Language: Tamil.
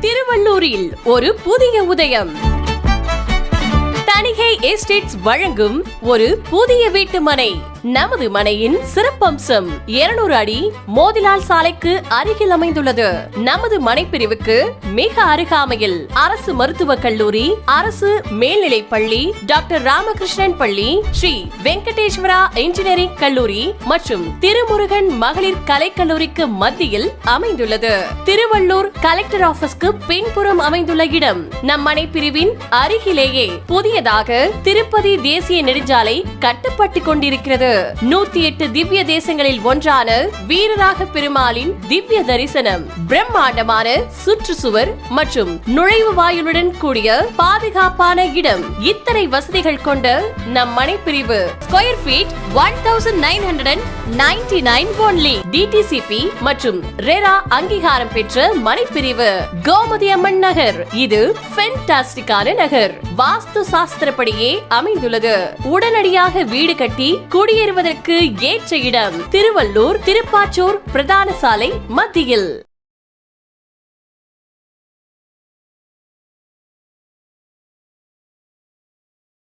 திருவள்ளூரில் ஒரு புதிய உதயம். தணிகை எஸ்டேட்ஸ் வழங்கும் ஒரு புதிய வீட்டு மனை. நமது மனையின் சிறப்பம்சம் 200 அடி மோதிலால் சாலைக்கு அருகில் அமைந்துள்ளது. நமது மனை பிரிவுக்கு மிக அருகாமையில் அரசு மருத்துவக் கல்லூரி, அரசு மேல்நிலைப் பள்ளி, டாக்டர் ராமகிருஷ்ணன் பள்ளி, ஸ்ரீ வெங்கடேஸ்வரா இன்ஜினியரிங் கல்லூரி மற்றும் திருமுருகன் மகளிர் கலைக்கல்லூரிக்கு மத்தியில் அமைந்துள்ளது. திருவள்ளூர் கலெக்டர் ஆபீஸ்க்கு பின்புறம் அமைந்துள்ள இடம். நம் மனை பிரிவின் அருகிலேயே புதியதாக திருப்பதி தேசிய நெடுஞ்சாலை கட்டப்பட்டுக் கொண்டிருக்கிறது. 108 திவ்ய தேசங்களில் ஒன்றான வீரராக பெருமாளின் திவ்ய தரிசனம், பிரம்மாண்டமான சுற்றுச்சுவர் மற்றும் நுழைவு வாயிலுடன் கூடிய பாதுகாப்பான இடம். இத்தனை வசதிகள் கொண்ட நம் மனை பிரிவு ஸ்கொயர் ஃபீட் 1999 only. DTCP மற்றும் ரெரா அங்கீகாரம் பெற்ற மனை பிரிவு கோமதி அம்மன் நகர். இது ஃபென்டாஸ்டிக்கான நகர். வாஸ்து சாஸ்திரப்படியே அமைந்துள்ளது. உடனடியாக வீடு கட்டி குடியேறுவதற்கு ஏற்ற இடம். திருவள்ளூர் திருப்பாச்சூர் பிரதான சாலை மத்தியில்.